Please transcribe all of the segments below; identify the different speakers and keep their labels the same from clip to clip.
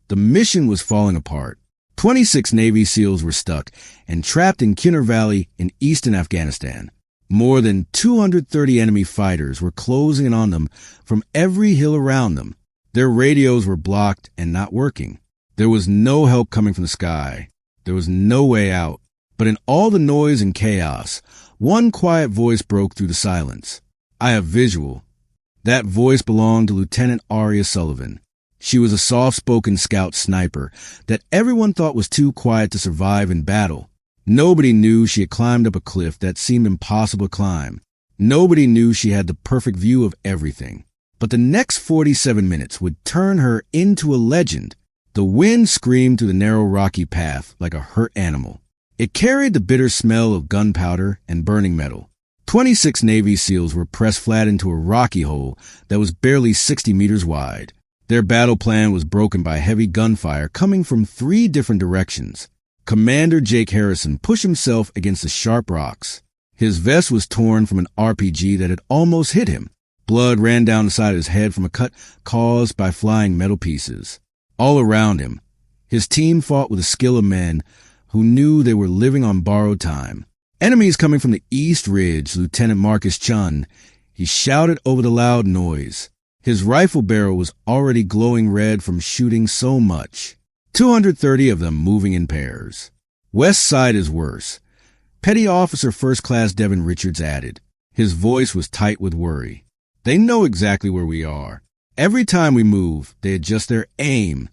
Speaker 1: The mission was falling apart. 26 Navy SEALs were stuck and trapped in Kinnar Valley in eastern Afghanistan. More than 230 enemy fighters were closing in on them from every hill around them. Their radios were blocked and not working. There was no help coming from the sky. There was no way out. But in all the noise and chaos, one quiet voice broke through the silence. I have visual. That voice belonged to Lieutenant Aria Sullivan. She was a soft-spoken scout sniper that everyone thought was too quiet to survive in battle. Nobody knew she had climbed up a cliff that seemed impossible to climb. Nobody knew she had the perfect view of everything. But the next 47 minutes would turn her into a legend. The wind screamed through the narrow rocky path like a hurt animal. It carried the bitter smell of gunpowder and burning metal. 26 Navy SEALs were pressed flat into a rocky hole that was barely 60 meters wide. Their battle plan was broken by heavy gunfire coming from 3 different directions. Commander Jake Harrison pushed himself against the sharp rocks. His vest was torn from an RPG that had almost hit him. Blood ran down the side of his head from a cut caused by flying metal pieces. All around him, his team fought with the skill of men who knew they were living on borrowed time. Enemies coming from the East Ridge, Lieutenant Marcus Chun. He shouted over the loud noise. His rifle barrel was already glowing red from shooting so much. 230 of them moving in pairs. West side is worse. Petty Officer First Class Devin Richards added. His voice was tight with worry. They know exactly where we are. Every time we move, they adjust their aim.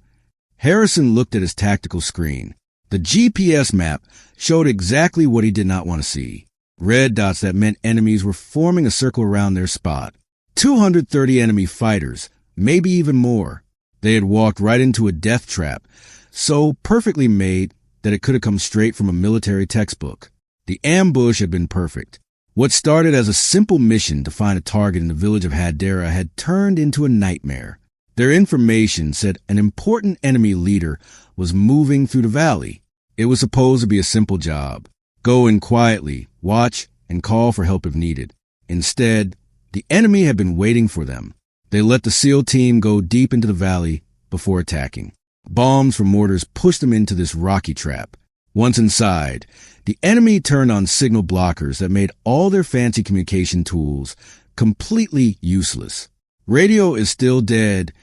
Speaker 1: Harrison looked at his tactical screen. The GPS map showed exactly what he did not want to see. Red dots that meant enemies were forming a circle around their spot. 230 enemy fighters, maybe even more. They had walked right into a death trap, so perfectly made that it could have come straight from a military textbook. The ambush had been perfect. What started as a simple mission to find a target in the village of Hadera had turned into a nightmare. Their information said an important enemy leader was moving through the valley. It was supposed to be a simple job. Go in quietly, watch, and call for help if needed. Instead, the enemy had been waiting for them. They let the SEAL team go deep into the valley before attacking. Bombs from mortars pushed them into this rocky trap. Once inside, the enemy turned on signal blockers that made all their fancy communication tools completely useless. Radio is still dead,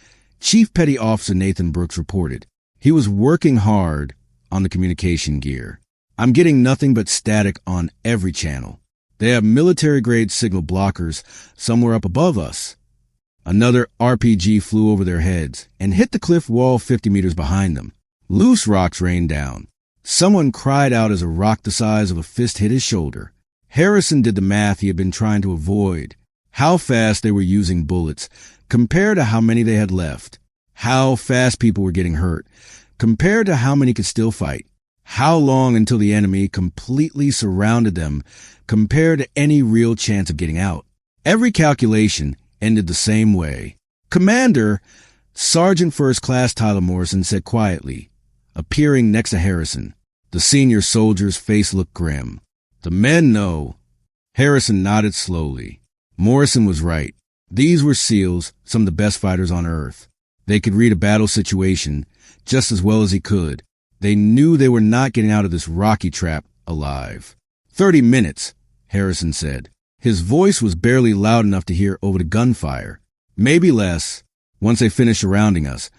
Speaker 1: Chief Petty Officer Nathan Brooks reported. He was working hard on the communication gear. I'm getting nothing but static on every channel. They have military-grade signal blockers somewhere up above us. Another RPG flew over their heads and hit the cliff wall 50 meters behind them. Loose rocks rained down. Someone cried out as a rock the size of a fist hit his shoulder. Harrison did the math he had been trying to avoid. How fast they were using bullets compared to how many they had left. How fast people were getting hurt compared to how many could still fight. How long until the enemy completely surrounded them compared to any real chance of getting out. Every calculation ended the same way. Commander, Sergeant First Class Tyler Morrison said quietly, appearing next to Harrison. The senior soldier's face looked grim. The men know. Harrison nodded slowly. Morrison was right. These were SEALs, some of the best fighters on Earth. They could read a battle situation just as well as he could. They knew they were not getting out of this rocky trap alive. 30 minutes, Harrison said. His voice was barely loud enough to hear over the gunfire. Maybe less. Once they finish surrounding us,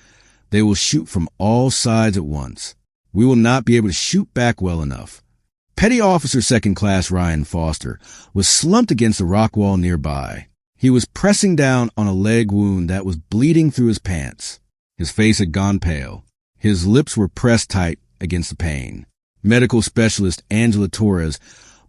Speaker 1: they will shoot from all sides at once. We will not be able to shoot back well enough. Petty Officer Second Class Ryan Foster was slumped against a rock wall nearby. He was pressing down on a leg wound that was bleeding through his pants. His face had gone pale. His lips were pressed tight against the pain. Medical specialist Angela Torres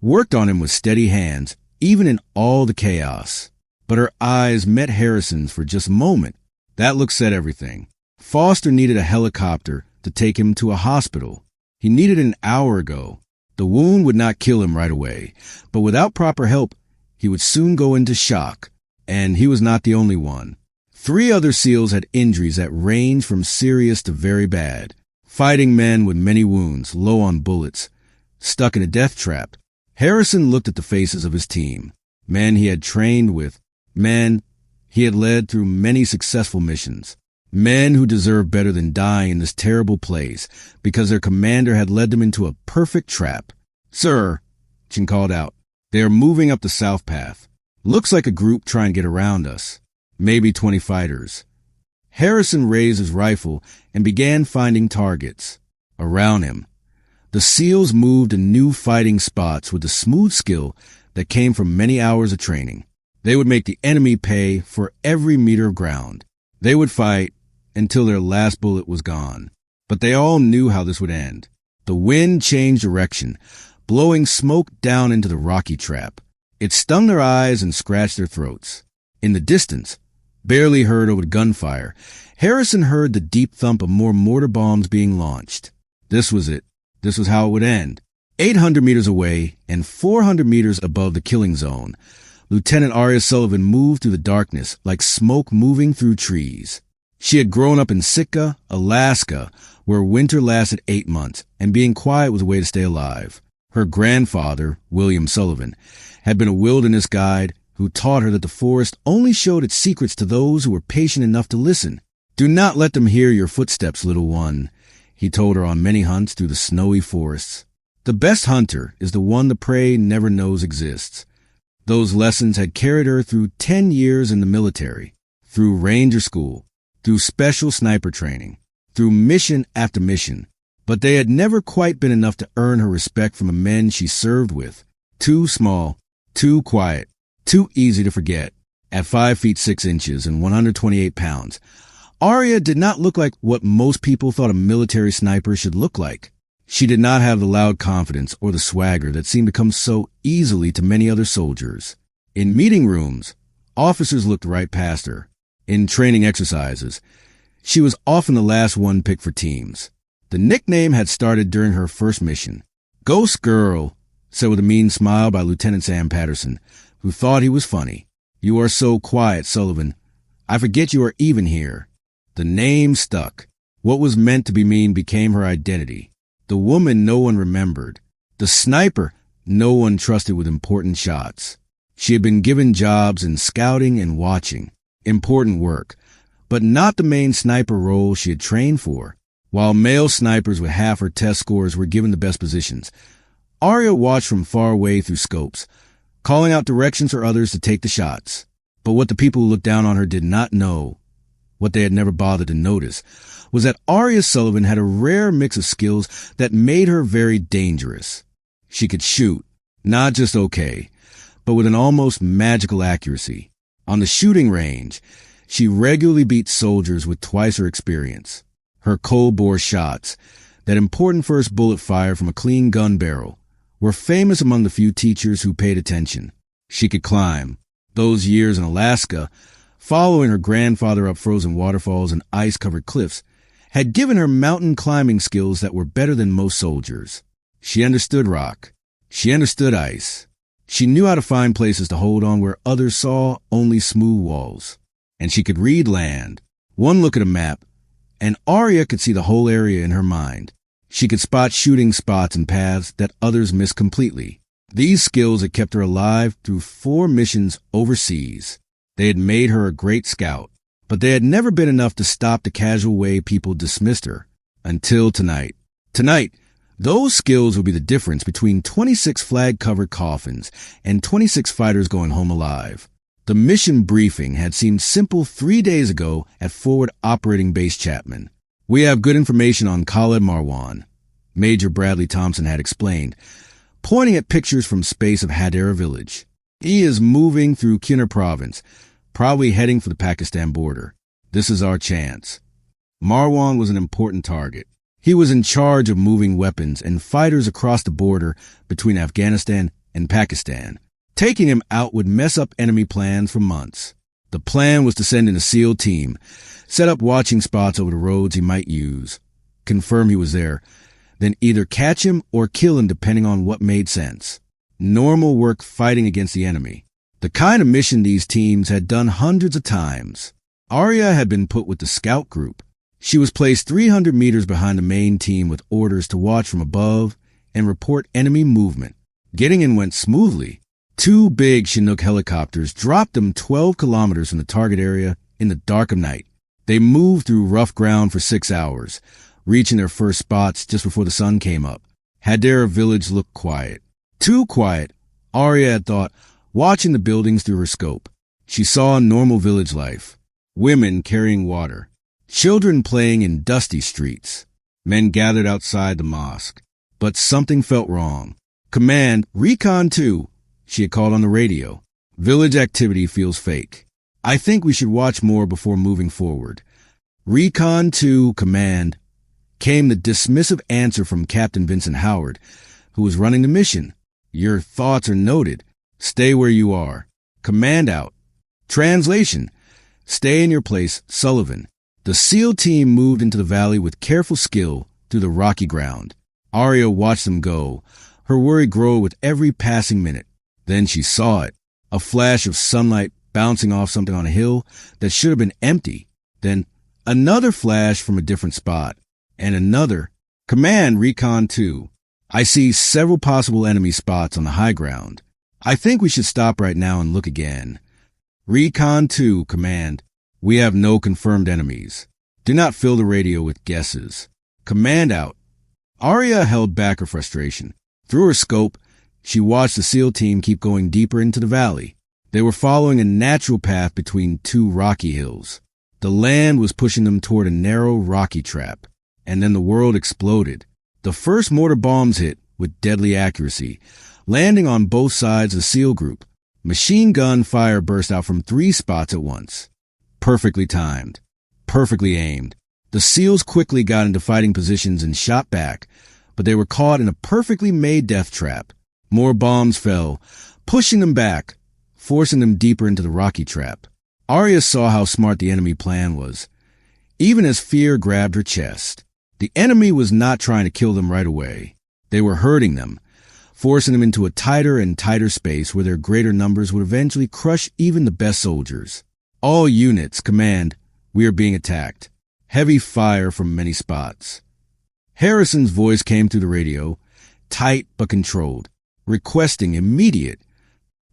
Speaker 1: worked on him with steady hands, even in all the chaos. But her eyes met Harrison's for just a moment. That look said everything. Foster needed a helicopter to take him to a hospital. He needed it an hour ago. The wound would not kill him right away, but without proper help, he would soon go into shock. And he was not the only one. 3 other SEALs had injuries that ranged from serious to very bad. Fighting men with many wounds, low on bullets, stuck in a death trap. Harrison looked at the faces of his team. Men he had trained with, men he had led through many successful missions. Men who deserved better than dying in this terrible place because their commander had led them into a perfect trap. "Sir," Chin called out, "they are moving up the south path. Looks like a group trying to get around us. Maybe 20 fighters." Harrison raised his rifle and began finding targets. Around him, the SEALs moved in new fighting spots with the smooth skill that came from many hours of training. They would make the enemy pay for every meter of ground. They would fight until their last bullet was gone. But they all knew how this would end. The wind changed direction, blowing smoke down into the rocky trap. It stung their eyes and scratched their throats. In the distance, barely heard over the gunfire, Harrison heard the deep thump of more mortar bombs being launched. This was it. This was how it would end. 800 meters away and 400 meters above the killing zone, Lieutenant Aria Sullivan moved through the darkness like smoke moving through trees. She had grown up in Sitka, Alaska, where winter lasted 8 months, and being quiet was a way to stay alive. Her grandfather, William Sullivan, had been a wilderness guide who taught her that the forest only showed its secrets to those who were patient enough to listen. "Do not let them hear your footsteps, little one," he told her on many hunts through the snowy forests. The best hunter is the one the prey never knows exists. Those lessons had carried her through 10 years in the military, through ranger school, through special sniper training, through mission after mission. But they had never quite been enough to earn her respect from the men she served with. Too small, too quiet, too easy to forget. At 5 feet 6 inches and 128 pounds, Aria did not look like what most people thought a military sniper should look like. She did not have the loud confidence or the swagger that seemed to come so easily to many other soldiers. In meeting rooms, officers looked right past her. In training exercises, she was often the last one picked for teams. The nickname had started during her first mission. "Ghost Girl," said with a mean smile by Lieutenant Sam Patterson, who thought he was funny. "You are so quiet, Sullivan. I forget you are even here." The name stuck. What was meant to be mean became her identity. The woman no one remembered. The sniper no one trusted with important shots. She had been given jobs in scouting and watching. Important work, but not the main sniper role she had trained for. While male snipers with half her test scores were given the best positions, Aria watched from far away through scopes, calling out directions for others to take the shots. But what the people who looked down on her did not know, what they had never bothered to notice, was that Aria Sullivan had a rare mix of skills that made her very dangerous. She could shoot, not just okay, but with an almost magical accuracy. On the shooting range, she regularly beat soldiers with twice her experience. Her cold-bore shots, that important first bullet fire from a clean gun barrel, were famous among the few teachers who paid attention. She could climb. Those years in Alaska, following her grandfather up frozen waterfalls and ice-covered cliffs, had given her mountain climbing skills that were better than most soldiers. She understood rock. She understood ice. She knew how to find places to hold on where others saw only smooth walls. And she could read land. One look at a map, and Aria could see the whole area in her mind. She could spot shooting spots and paths that others missed completely. These skills had kept her alive through 4 missions overseas. They had made her a great scout. But they had never been enough to stop the casual way people dismissed her. Until tonight. Tonight, those skills would be the difference between 26 flag-covered coffins and 26 fighters going home alive. The mission briefing had seemed simple 3 days ago at Forward Operating Base Chapman. "We have good information on Khaled Marwan," Major Bradley Thompson had explained, pointing at pictures from space of Hadera village. "He is moving through Khyber province, probably heading for the Pakistan border. This is our chance." Marwan was an important target. He was in charge of moving weapons and fighters across the border between Afghanistan and Pakistan. Taking him out would mess up enemy plans for months. The plan was to send in a SEAL team, set up watching spots over the roads he might use, confirm he was there, then either catch him or kill him depending on what made sense. Normal work fighting against the enemy. The kind of mission these teams had done hundreds of times. Aria had been put with the scout group. She was placed 300 meters behind the main team with orders to watch from above and report enemy movement. Getting in went smoothly. 2 big Chinook helicopters dropped them 12 kilometers from the target area in the dark of night. They moved through rough ground for 6 hours, reaching their first spots just before the sun came up. Hadera village looked quiet. Too quiet, Arya had thought, watching the buildings through her scope. She saw normal village life. Women carrying water. Children playing in dusty streets. Men gathered outside the mosque. But something felt wrong. "Command, Recon 2, she had called on the radio. "Village activity feels fake. I think we should watch more before moving forward." "Recon 2, command," came the dismissive answer from Captain Vincent Howard, who was running the mission. "Your thoughts are noted. Stay where you are. Command out." Translation: "Stay in your place, Sullivan." The SEAL team moved into the valley with careful skill through the rocky ground. Arya watched them go, her worry grow with every passing minute. Then she saw it, a flash of sunlight bouncing off something on a hill that should have been empty. Then another flash from a different spot, and another. "Command, Recon 2. I see several possible enemy spots on the high ground. I think we should stop right now and look again." "Recon 2, command. We have no confirmed enemies. Do not fill the radio with guesses. Command out." Arya held back her frustration. Through her scope, she watched the SEAL team keep going deeper into the valley. They were following a natural path between two rocky hills. The land was pushing them toward a narrow, rocky trap. And then the world exploded. The first mortar bombs hit with deadly accuracy, landing on both sides of the SEAL group. Machine gun fire burst out from 3 spots at once. Perfectly timed. Perfectly aimed. The SEALs quickly got into fighting positions and shot back, but they were caught in a perfectly made death trap. More bombs fell, pushing them back, forcing them deeper into the rocky trap. Arya saw how smart the enemy plan was, even as fear grabbed her chest. The enemy was not trying to kill them right away. They were hurting them, forcing them into a tighter and tighter space where their greater numbers would eventually crush even the best soldiers. "All units, command, we are being attacked. Heavy fire from many spots." Harrison's voice came through the radio, tight but controlled, requesting immediate.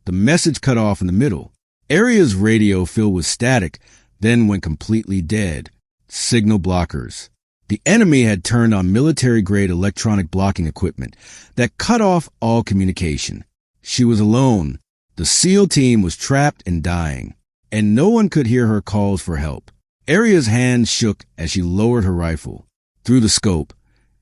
Speaker 1: The message cut off in the middle. Arya's radio filled with static, then went completely dead. Signal blockers. The enemy had turned on military-grade electronic blocking equipment that cut off all communication. She was alone. The SEAL team was trapped and dying, and no one could hear her calls for help. Arya's hands shook as she lowered her rifle. Through the scope,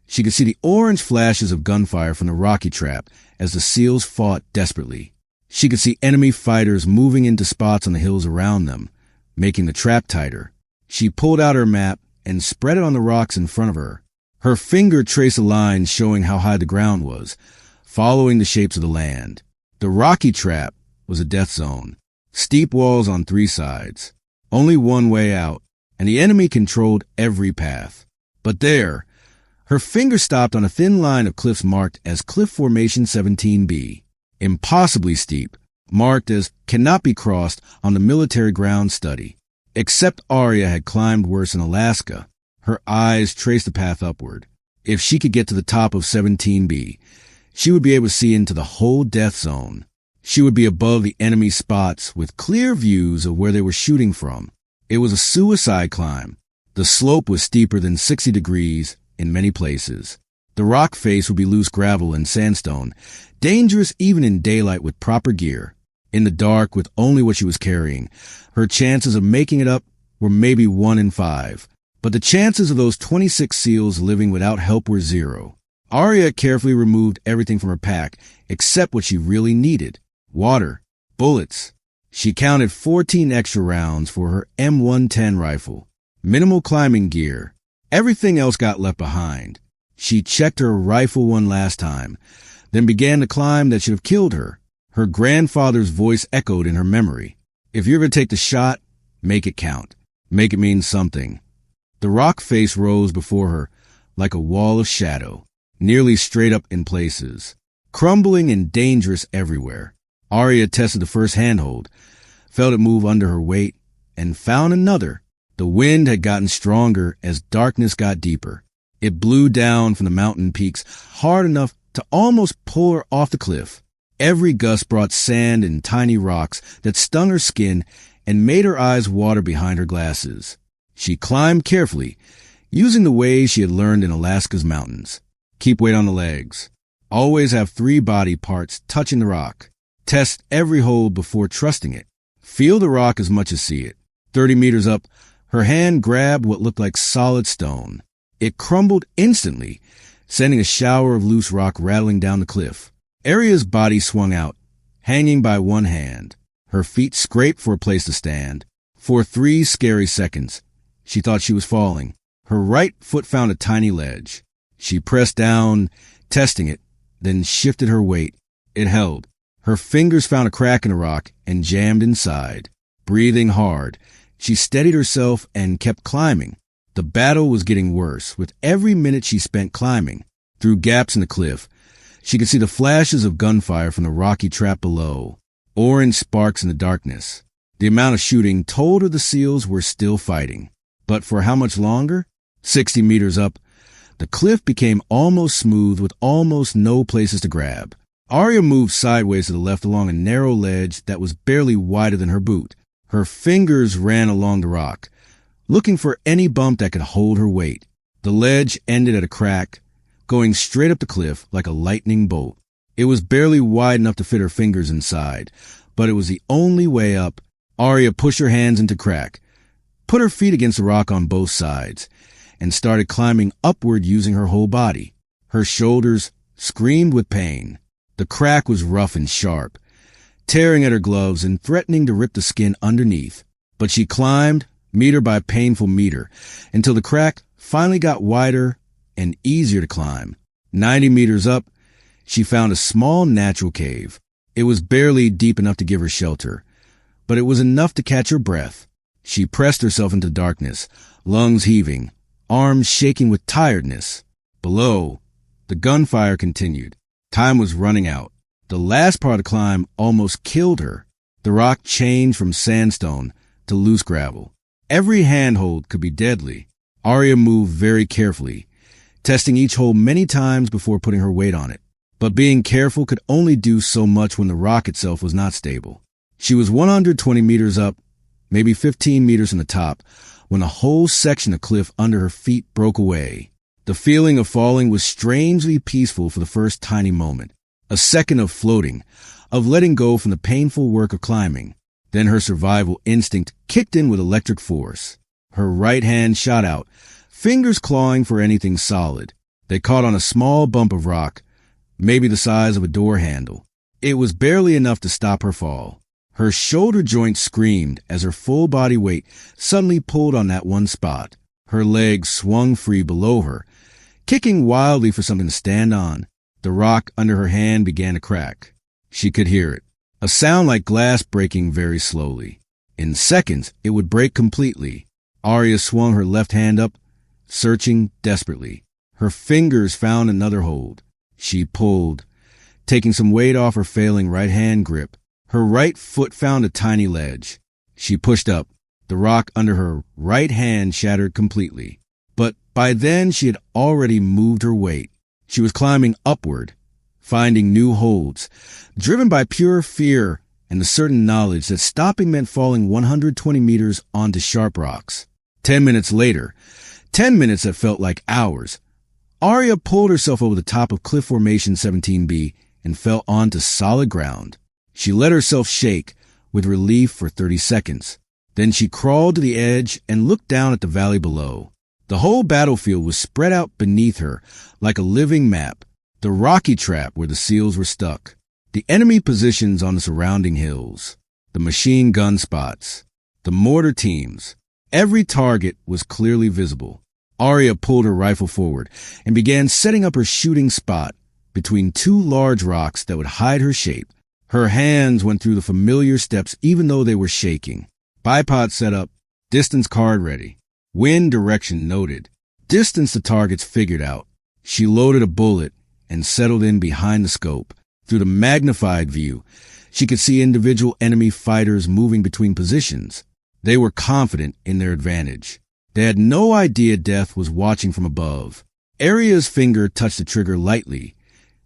Speaker 1: she could see the orange flashes of gunfire from the rocky trap as the SEALs fought desperately. She could see enemy fighters moving into spots on the hills around them, making the trap tighter. She pulled out her map and spread it on the rocks in front of her. Her finger traced a line showing how high the ground was, following the shapes of the land. The rocky trap was a death zone. Steep walls on 3 sides. Only one way out, and the enemy controlled every path. But there, her finger stopped on a thin line of cliffs marked as Cliff Formation 17B. Impossibly steep, marked as cannot be crossed on the military ground study. Except Arya had climbed worse in Alaska. Her eyes traced the path upward. If she could get to the top of 17B, she would be able to see into the whole death zone. She would be above the enemy spots with clear views of where they were shooting from. It was a suicide climb. The slope was steeper than 60 degrees in many places. The rock face would be loose gravel and sandstone, dangerous even in daylight with proper gear. In the dark, with only what she was carrying, her chances of making it up were maybe 1 in 5. But the chances of those 26 SEALs living without help were 0. Arya carefully removed everything from her pack except what she really needed: water, bullets. She counted 14 extra rounds for her M110 rifle. Minimal climbing gear. Everything else got left behind. She checked her rifle one last time, then began the climb that should have killed her. Her grandfather's voice echoed in her memory. If you're going to take the shot, make it count. Make it mean something. The rock face rose before her like a wall of shadow, nearly straight up in places, crumbling and dangerous everywhere. Arya tested the first handhold, felt it move under her weight, and found another. The wind had gotten stronger as darkness got deeper. It blew down from the mountain peaks hard enough to almost pull her off the cliff. Every gust brought sand and tiny rocks that stung her skin and made her eyes water behind her glasses. She climbed carefully, using the ways she had learned in Alaska's mountains. Keep weight on the legs. Always have 3 body parts touching the rock. Test every hold before trusting it. Feel the rock as much as see it. 30 meters up, her hand grabbed what looked like solid stone. It crumbled instantly, sending a shower of loose rock rattling down the cliff. Aria's body swung out, hanging by one hand. Her feet scraped for a place to stand. For 3 scary seconds, she thought she was falling. Her right foot found a tiny ledge. She pressed down, testing it, then shifted her weight. It held. Her fingers found a crack in the rock and jammed inside. Breathing hard, she steadied herself and kept climbing. The battle was getting worse with every minute she spent climbing. Through gaps in the cliff, she could see the flashes of gunfire from the rocky trap below, orange sparks in the darkness. The amount of shooting told her the SEALs were still fighting. But for how much longer? 60 meters up, the cliff became almost smooth with almost no places to grab. Aria moved sideways to the left along a narrow ledge that was barely wider than her boot. Her fingers ran along the rock, looking for any bump that could hold her weight. The ledge ended at a crack, going straight up the cliff like a lightning bolt. It was barely wide enough to fit her fingers inside, but it was the only way up. Aria pushed her hands into crack, put her feet against the rock on both sides, and started climbing upward using her whole body. Her shoulders screamed with pain. The crack was rough and sharp, tearing at her gloves and threatening to rip the skin underneath. But she climbed, meter by painful meter, until the crack finally got wider and easier to climb. 90 meters up, she found a small natural cave. It was barely deep enough to give her shelter, but it was enough to catch her breath. She pressed herself into darkness, lungs heaving, arms shaking with tiredness. Below, the gunfire continued. Time was running out. The last part of the climb almost killed her. The rock changed from sandstone to loose gravel. Every handhold could be deadly. Aria moved very carefully, testing each hole many times before putting her weight on it. But being careful could only do so much when the rock itself was not stable. She was 120 meters up, maybe 15 meters from the top, when a whole section of cliff under her feet broke away. The feeling of falling was strangely peaceful for the first tiny moment. A second of floating, of letting go from the painful work of climbing. Then her survival instinct kicked in with electric force. Her right hand shot out, fingers clawing for anything solid. They caught on a small bump of rock, maybe the size of a door handle. It was barely enough to stop her fall. Her shoulder joint screamed as her full body weight suddenly pulled on that one spot. Her legs swung free below her, kicking wildly for something to stand on. The rock under her hand began to crack. She could hear it, a sound like glass breaking very slowly. In seconds, it would break completely. Aria swung her left hand up, searching desperately. Her fingers found another hold. She pulled, taking some weight off her failing right hand grip. Her right foot found a tiny ledge. She pushed up. The rock under her right hand shattered completely. But by then she had already moved her weight. She was climbing upward, finding new holds, driven by pure fear and the certain knowledge that stopping meant falling 120 meters onto sharp rocks. 10 minutes later, 10 minutes that felt like hours, Aria pulled herself over the top of Cliff Formation 17B and fell onto solid ground. She let herself shake with relief for 30 seconds. Then she crawled to the edge and looked down at the valley below. The whole battlefield was spread out beneath her like a living map. The rocky trap where the SEALs were stuck. The enemy positions on the surrounding hills. The machine gun spots. The mortar teams. Every target was clearly visible. Aria pulled her rifle forward and began setting up her shooting spot between 2 large rocks that would hide her shape. Her hands went through the familiar steps even though they were shaking. Bipod set up. Distance card ready. Wind direction noted. Distance to targets figured out. She loaded a bullet and settled in behind the scope. Through the magnified view, she could see individual enemy fighters moving between positions. They were confident in their advantage. They had no idea death was watching from above. Aria's finger touched the trigger lightly,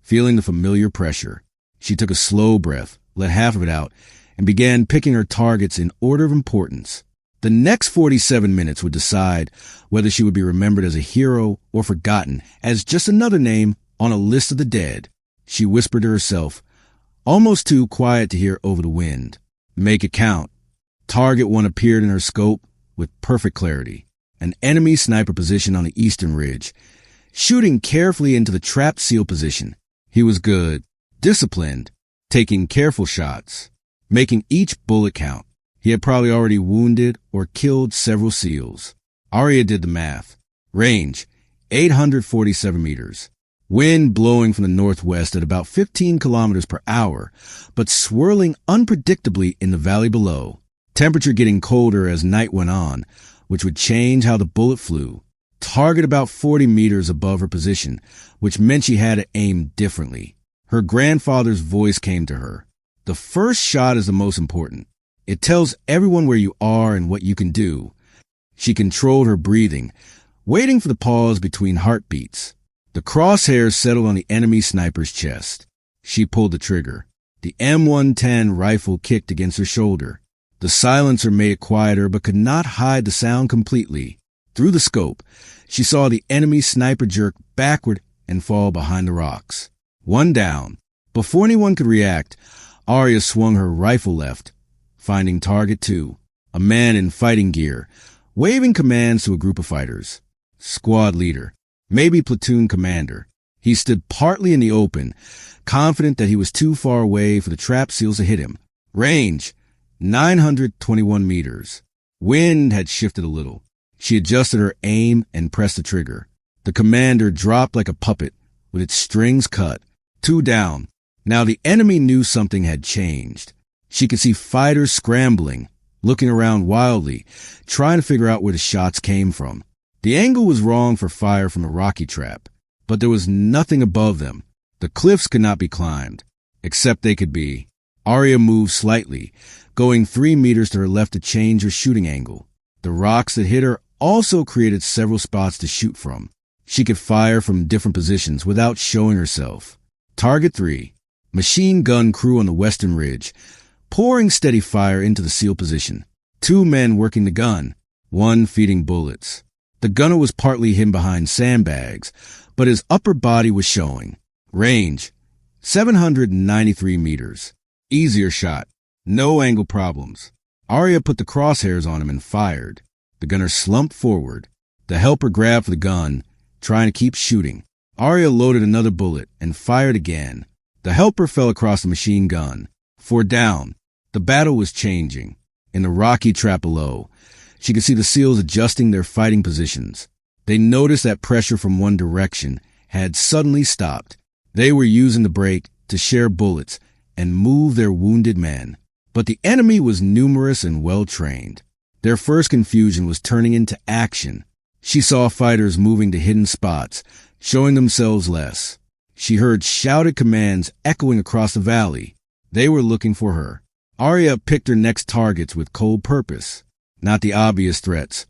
Speaker 1: feeling the familiar pressure. She took a slow breath, let half of it out, and began picking her targets in order of importance. The next 47 minutes would decide whether she would be remembered as a hero or forgotten as just another name on a list of the dead. She whispered to herself, almost too quiet to hear over the wind. Make it count. Target 1 appeared in her scope with perfect clarity. An enemy sniper position on the eastern ridge, shooting carefully into the trapped SEAL position. He was good, disciplined, taking careful shots, making each bullet count. He had probably already wounded or killed several SEALs. Arya did the math. Range, 847 meters. Wind blowing from the northwest at about 15 kilometers per hour, but swirling unpredictably in the valley below. Temperature getting colder as night went on, which would change how the bullet flew. Target about 40 meters above her position, which meant she had to aim differently. Her grandfather's voice came to her. The first shot is the most important. It tells everyone where you are and what you can do. She controlled her breathing, waiting for the pause between heartbeats. The crosshairs settled on the enemy sniper's chest. She pulled the trigger. The M110 rifle kicked against her shoulder. The silencer made it quieter but could not hide the sound completely. Through the scope, she saw the enemy sniper jerk backward and fall behind the rocks. One down. Before anyone could react, Arya swung her rifle left, finding target 2, a man in fighting gear, waving commands to a group of fighters. Squad leader, maybe platoon commander. He stood partly in the open, confident that he was too far away for the trap SEALs to hit him. Range, 921 meters. Wind had shifted a little. She adjusted her aim and pressed the trigger. The commander dropped like a puppet, with its strings cut. 2 down. Now the enemy knew something had changed. She could see fighters scrambling, looking around wildly, trying to figure out where the shots came from. The angle was wrong for fire from the rocky trap, but there was nothing above them. The cliffs could not be climbed, except they could be. Arya moved slightly, going 3 meters to her left to change her shooting angle. The rocks that hit her also created several spots to shoot from. She could fire from different positions without showing herself. Target 3, machine gun crew on the western ridge, pouring steady fire into the SEAL position. 2 men working the gun, 1 feeding bullets. The gunner was partly hidden behind sandbags, but his upper body was showing. Range, 793 meters. Easier shot. No angle problems. Arya put the crosshairs on him and fired. The gunner slumped forward. The helper grabbed for the gun, trying to keep shooting. Arya loaded another bullet and fired again. The helper fell across the machine gun. 4 down. The battle was changing. In the rocky trap below, she could see the SEALs adjusting their fighting positions. They noticed that pressure from one direction had suddenly stopped. They were using the break to share bullets and move their wounded men. But the enemy was numerous and well-trained. Their first confusion was turning into action. She saw fighters moving to hidden spots, showing themselves less. She heard shouted commands echoing across the valley. They were looking for her. Arya picked her next targets with cold purpose. Not the obvious threats,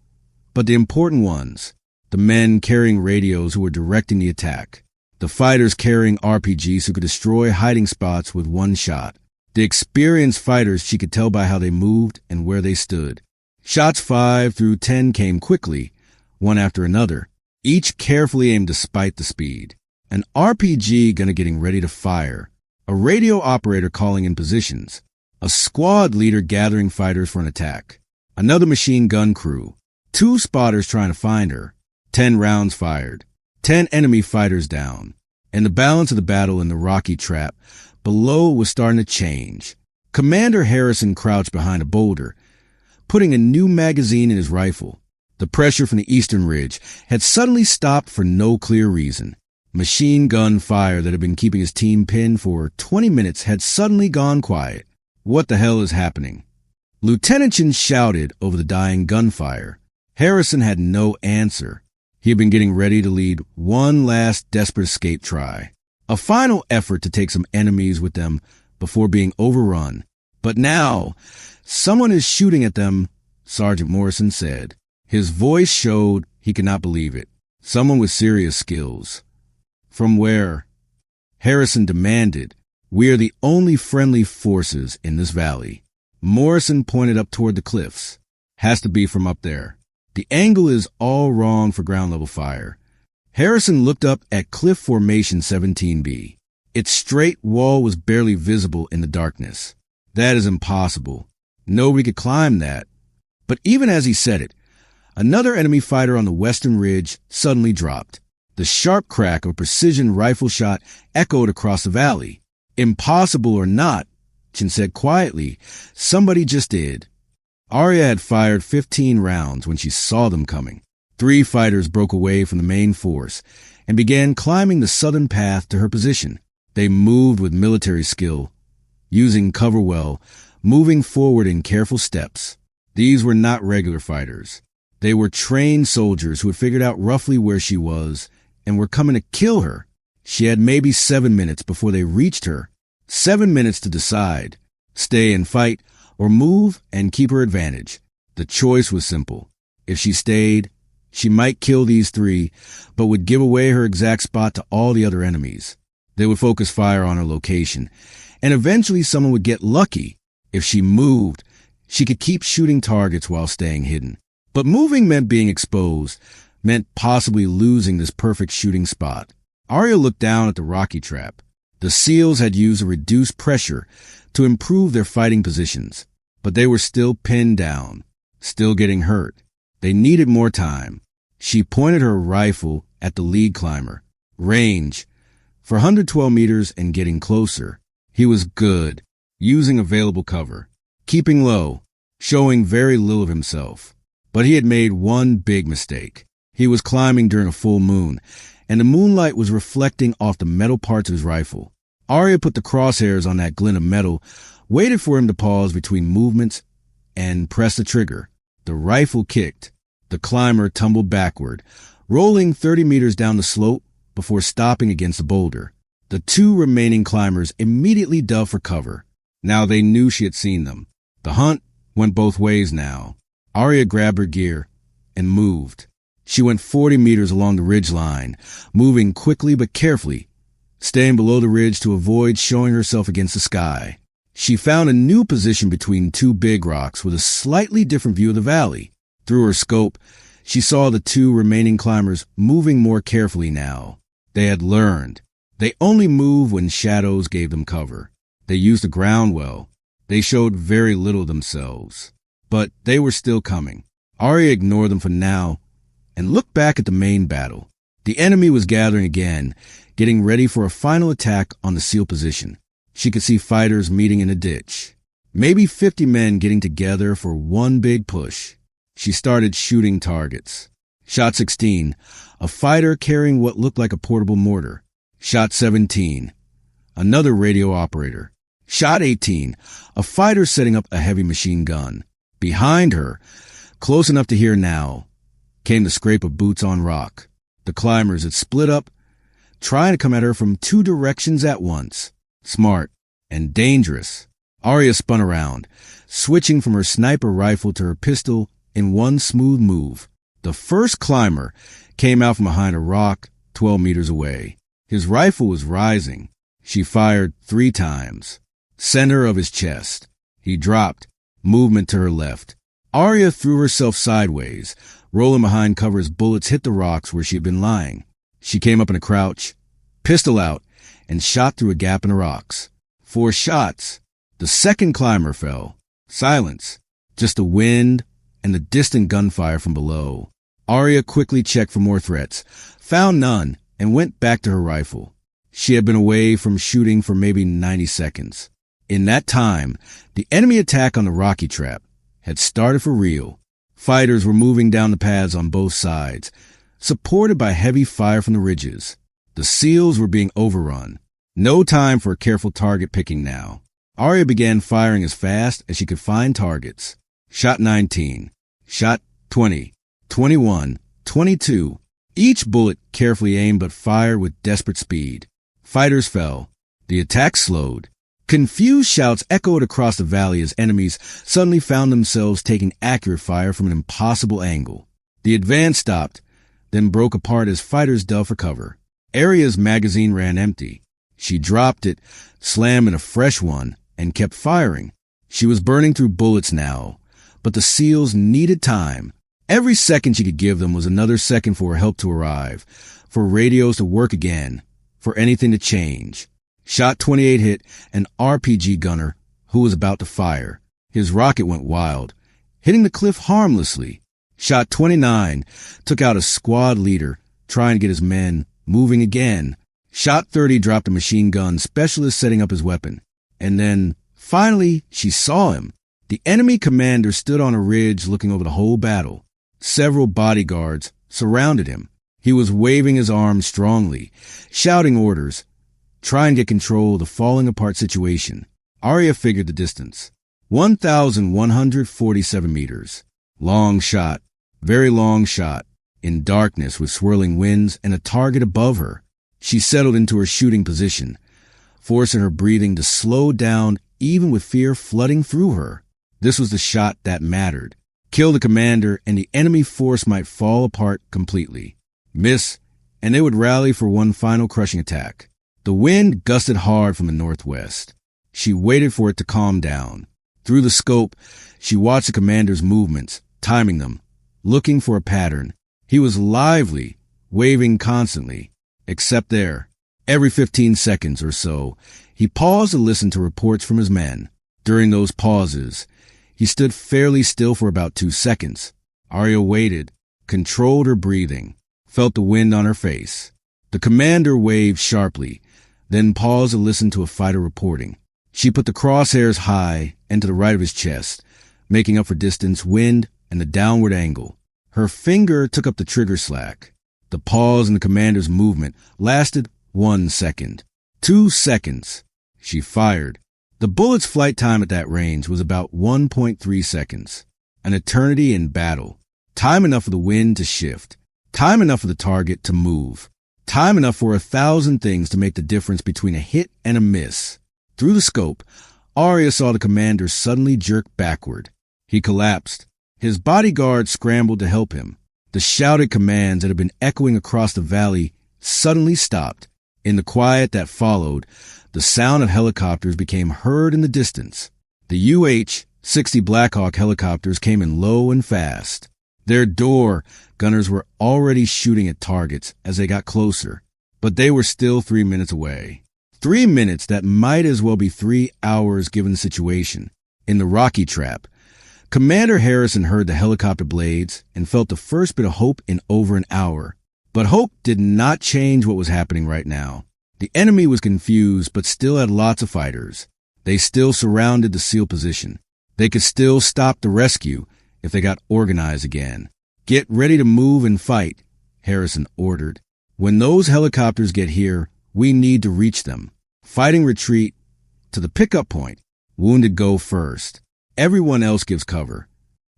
Speaker 1: but the important ones. The men carrying radios who were directing the attack. The fighters carrying RPGs who could destroy hiding spots with one shot. The experienced fighters she could tell by how they moved and where they stood. Shots 5 through 10 came quickly, one after another, each carefully aimed despite the speed. An RPG gunner getting ready to fire. A radio operator calling in positions. A squad leader gathering fighters for an attack. Another machine gun crew. 2 spotters trying to find her. 10 rounds fired. 10 enemy fighters down. And the balance of the battle in the rocky trap below was starting to change. Commander Harrison crouched behind a boulder, putting a new magazine in his rifle. The pressure from the eastern ridge had suddenly stopped for no clear reason. Machine gun fire that had been keeping his team pinned for 20 minutes had suddenly gone quiet. What the hell is happening? Lieutenant Chin shouted over the dying gunfire. Harrison had no answer. He had been getting ready to lead one last desperate escape try. A final effort to take some enemies with them before being overrun. But now, someone is shooting at them, Sergeant Morrison said. His voice showed he could not believe it. Someone with serious skills. From where? Harrison demanded. We are the only friendly forces in this valley. Morrison pointed up toward the cliffs. Has to be from up there. The angle is all wrong for ground-level fire. Harrison looked up at Cliff Formation 17B. Its straight wall was barely visible in the darkness. That is impossible. Nobody could climb that. But even as he said it, another enemy fighter on the western ridge suddenly dropped. The sharp crack of a precision rifle shot echoed across the valley. Impossible or not, Chin said quietly, somebody just did. Arya had fired 15 rounds when she saw them coming. 3 fighters broke away from the main force and began climbing the southern path to her position. They moved with military skill, using cover well, moving forward in careful steps. These were not regular fighters. They were trained soldiers who had figured out roughly where she was and were coming to kill her. She had maybe 7 minutes before they reached her. 7 minutes to decide, stay and fight, or move and keep her advantage. The choice was simple. If she stayed, she might kill these 3, but would give away her exact spot to all the other enemies. They would focus fire on her location, and eventually someone would get lucky. If she moved, she could keep shooting targets while staying hidden. But moving meant being exposed, meant possibly losing this perfect shooting spot. Arya looked down at the rocky trap. The SEALs had used a reduced pressure to improve their fighting positions, but they were still pinned down, still getting hurt. They needed more time. She pointed her rifle at the lead climber. Range. For 112 meters and getting closer. He was good, using available cover, keeping low, showing very little of himself. But he had made one big mistake. He was climbing during a full moon, and the moonlight was reflecting off the metal parts of his rifle. Arya put the crosshairs on that glint of metal, waited for him to pause between movements, and pressed the trigger. The rifle kicked. The climber tumbled backward, rolling 30 meters down the slope before stopping against a boulder. The 2 remaining climbers immediately dove for cover. Now they knew she had seen them. The hunt went both ways now. Arya grabbed her gear and moved. She went 40 meters along the ridge line, moving quickly but carefully, staying below the ridge to avoid showing herself against the sky. She found a new position between 2 big rocks with a slightly different view of the valley. Through her scope, she saw the 2 remaining climbers moving more carefully now. They had learned. They only moved when shadows gave them cover. They used the ground well. They showed very little of themselves. But they were still coming. Arya ignored them for now and looked back at the main battle. The enemy was gathering again, getting ready for a final attack on the SEAL position. She could see fighters meeting in a ditch. Maybe 50 men getting together for one big push. She started shooting targets. Shot 16, a fighter carrying what looked like a portable mortar. Shot 17, another radio operator. Shot 18, a fighter setting up a heavy machine gun. Behind her, close enough to hear now, came the scrape of boots on rock. The climbers had split up, trying to come at her from 2 directions at once. Smart and dangerous. Arya spun around, switching from her sniper rifle to her pistol in one smooth move. The first climber came out from behind a rock 12 meters away. His rifle was rising. She fired 3 times. Center of his chest. He dropped, movement to her left. Arya threw herself sideways, rolling behind cover as bullets hit the rocks where she had been lying. She came up in a crouch, pistol out, and shot through a gap in the rocks. 4 shots. The second climber fell. Silence. Just the wind and the distant gunfire from below. Arya quickly checked for more threats, found none, and went back to her rifle. She had been away from shooting for maybe 90 seconds. In that time, the enemy attack on the rocky trap had started for real. Fighters were moving down the paths on both sides, supported by heavy fire from the ridges. The SEALs were being overrun. No time for careful target picking now. Arya began firing as fast as she could find targets. Shot 19. Shot 20. 21. 22. Each bullet carefully aimed but fired with desperate speed. Fighters fell. The attack slowed. Confused shouts echoed across the valley as enemies suddenly found themselves taking accurate fire from an impossible angle. The advance stopped, then broke apart as fighters dove for cover. Arya's magazine ran empty. She dropped it, slammed in a fresh one, and kept firing. She was burning through bullets now, but the SEALs needed time. Every second she could give them was another second for help to arrive, for radios to work again, for anything to change. Shot 28 hit an RPG gunner who was about to fire. His rocket went wild, hitting the cliff harmlessly. Shot 29 took out a squad leader trying to get his men moving again. Shot 30 dropped a machine gun specialist setting up his weapon. And then, finally, she saw him. The enemy commander stood on a ridge looking over the whole battle. Several bodyguards surrounded him. He was waving his arms strongly, shouting orders, trying to get control of the falling apart situation. Arya figured the distance. 1,147 meters. Long shot. Very long shot. In darkness with swirling winds and a target above her. She settled into her shooting position, forcing her breathing to slow down even with fear flooding through her. This was the shot that mattered. Kill the commander and the enemy force might fall apart completely. Miss, and they would rally for one final crushing attack. The wind gusted hard from the northwest. She waited for it to calm down. Through the scope, she watched the commander's movements, timing them, looking for a pattern. He was lively, waving constantly, except there. Every 15 seconds or so, he paused to listen to reports from his men. During those pauses, he stood fairly still for about 2 seconds. Arya waited, controlled her breathing, felt the wind on her face. The commander waved sharply, then paused to listen to a fighter reporting. She put the crosshairs high and to the right of his chest, making up for distance, wind, and the downward angle. Her finger took up the trigger slack. The pause in the commander's movement lasted 1 second. 2 seconds. She fired. The bullet's flight time at that range was about 1.3 seconds. An eternity in battle. Time enough for the wind to shift. Time enough for the target to move. Time enough for 1,000 things to make the difference between a hit and a miss. Through the scope, Arya saw the commander suddenly jerk backward. He collapsed. His bodyguard scrambled to help him. The shouted commands that had been echoing across the valley suddenly stopped. In the quiet that followed, the sound of helicopters became heard in the distance. The UH-60 Blackhawk helicopters came in low and fast. Their door gunners were already shooting at targets as they got closer, but they were still 3 minutes away. 3 minutes that might as well be 3 hours given the situation. In the Rocky Trap, Commander Harrison heard the helicopter blades and felt the first bit of hope in over an hour. But hope did not change what was happening right now. The enemy was confused but still had lots of fighters. They still surrounded the SEAL position. They could still stop the rescue if they got organized again. Get ready to move and fight, Harrison ordered. When those helicopters get here, we need to reach them. Fighting retreat to the pickup point. Wounded go first. Everyone else gives cover.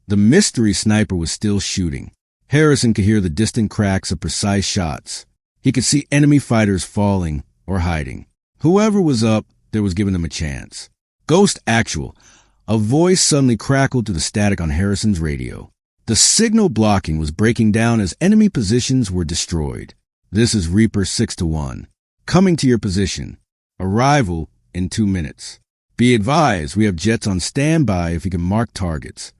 Speaker 1: The mystery sniper was still shooting. Harrison could hear the distant cracks of precise shots. He could see enemy fighters falling or hiding. Whoever was up, there was giving them a chance. Ghost Actual. A voice suddenly crackled through the static on Harrison's radio. The signal blocking was breaking down as enemy positions were destroyed. This is Reaper 6-1. Coming to your position. Arrival in 2 minutes. Be advised, we have jets on standby if you can mark targets.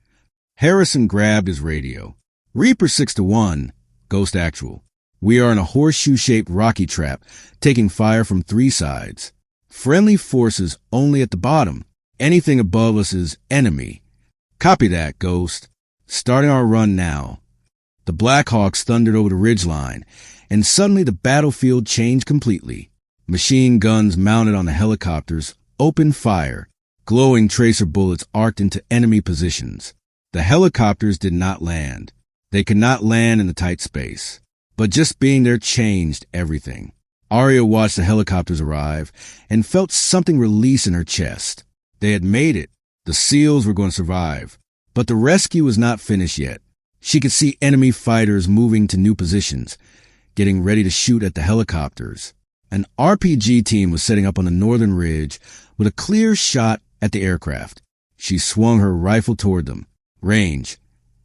Speaker 1: Harrison grabbed his radio. Reaper 6-1, Ghost Actual. We are in a horseshoe-shaped rocky trap, taking fire from 3 sides. Friendly forces only at the bottom. Anything above us is enemy. Copy that, Ghost. Starting our run now. The Blackhawks thundered over the ridgeline, and suddenly the battlefield changed completely. Machine guns mounted on the helicopters opened fire. Glowing tracer bullets arced into enemy positions. The helicopters did not land. They could not land in the tight space. But just being there changed everything. Arya watched the helicopters arrive and felt something release in her chest. They had made it. The SEALs were going to survive. But the rescue was not finished yet. She could see enemy fighters moving to new positions, getting ready to shoot at the helicopters. An RPG team was setting up on the northern ridge with a clear shot at the aircraft. She swung her rifle toward them. Range,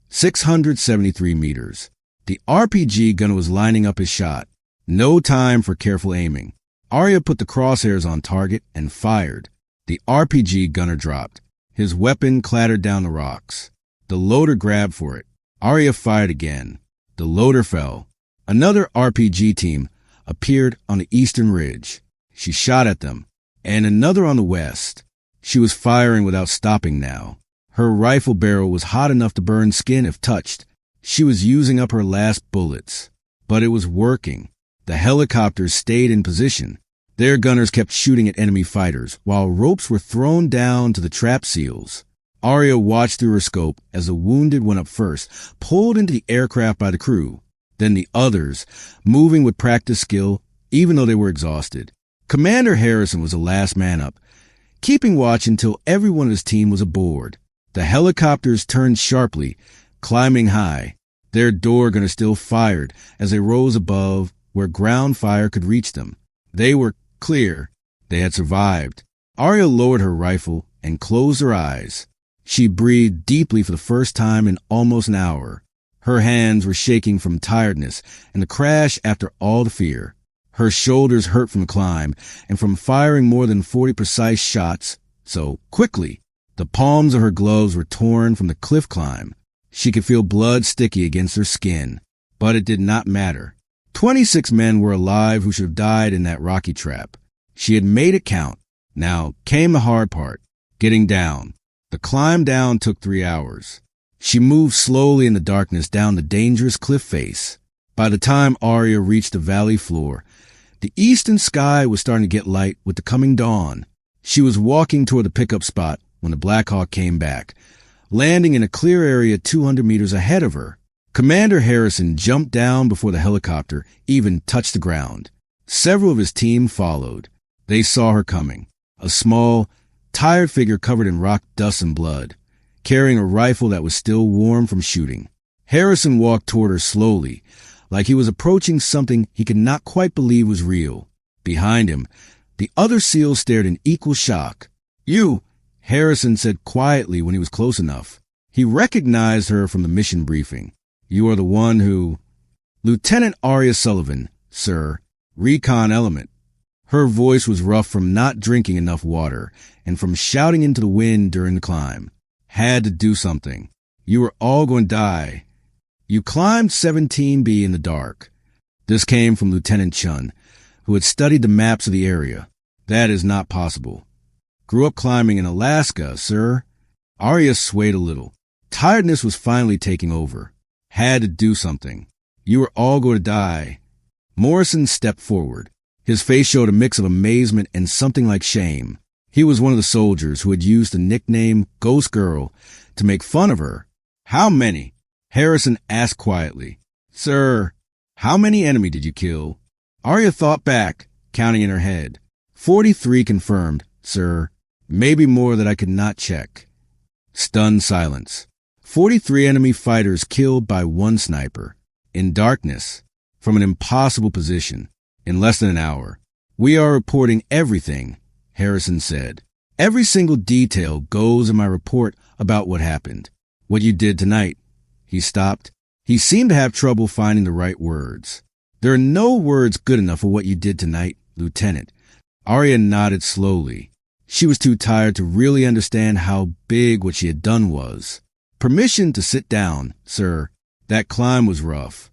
Speaker 1: 673 meters. The RPG gunner was lining up his shot. No time for careful aiming. Arya put the crosshairs on target and fired. The RPG gunner dropped. His weapon clattered down the rocks. The loader grabbed for it. Arya fired again. The loader fell. Another RPG team appeared on the eastern ridge. She shot at them, and another on the west. She was firing without stopping now. Her rifle barrel was hot enough to burn skin if touched. She was using up her last bullets. But it was working. The helicopters stayed in position. Their gunners kept shooting at enemy fighters, while ropes were thrown down to the trap seals. Arya watched through her scope as the wounded went up first, pulled into the aircraft by the crew. Then the others, moving with practiced skill, even though they were exhausted. Commander Harrison was the last man up, keeping watch until everyone of his team was aboard. The helicopters turned sharply, climbing high. Their door gunners still fired as they rose above where ground fire could reach them. They were clear. They had survived. Arya lowered her rifle and closed her eyes. She breathed deeply for the first time in almost an hour. Her hands were shaking from tiredness and the crash after all the fear. Her shoulders hurt from the climb and from firing more than 40 precise shots so quickly. The palms of her gloves were torn from the cliff climb. She could feel blood sticky against her skin, but it did not matter. 26 men were alive who should have died in that rocky trap. She had made it count. Now came the hard part, getting down. The climb down took 3 hours. She moved slowly in the darkness down the dangerous cliff face. By the time Arya reached the valley floor, the eastern sky was starting to get light with the coming dawn. She was walking toward the pickup spot when the Black Hawk came back, landing in a clear area 200 meters ahead of her. Commander Harrison jumped down before the helicopter even touched the ground. Several of his team followed. They saw her coming, a small, tired figure covered in rock dust and blood, carrying a rifle that was still warm from shooting. Harrison walked toward her slowly, like he was approaching something he could not quite believe was real. Behind him, the other SEALs stared in equal shock. "You," Harrison said quietly when he was close enough. He recognized her from the mission briefing. "You are the one who—" "Lieutenant Arya Sullivan, sir. Recon element." Her voice was rough from not drinking enough water and from shouting into the wind during the climb. "Had to do something. You were all going to die. You climbed 17B in the dark." This came from Lieutenant Chun, who had studied the maps of the area. "That is not possible." "Grew up climbing in Alaska, sir." Arya swayed a little. Tiredness was finally taking over. "Had to do something. You were all going to die." Morrison stepped forward. His face showed a mix of amazement and something like shame. He was one of the soldiers who had used the nickname Ghost Girl to make fun of her. "How many?" Harrison asked quietly. "Sir, how many enemy did you kill?" Arya thought back, counting in her head. 43 confirmed, sir. Maybe more that I could not check. Stunned silence. 43 enemy fighters killed by one sniper. In darkness. From an impossible position. In less than an hour. "We are reporting everything," Harrison said. "Every single detail goes in my report about what happened. What you did tonight." He stopped. He seemed to have trouble finding the right words. "There are no words good enough for what you did tonight, Lieutenant." Arya nodded slowly. She was too tired to really understand how big what she had done was. "Permission to sit down, sir. That climb was rough."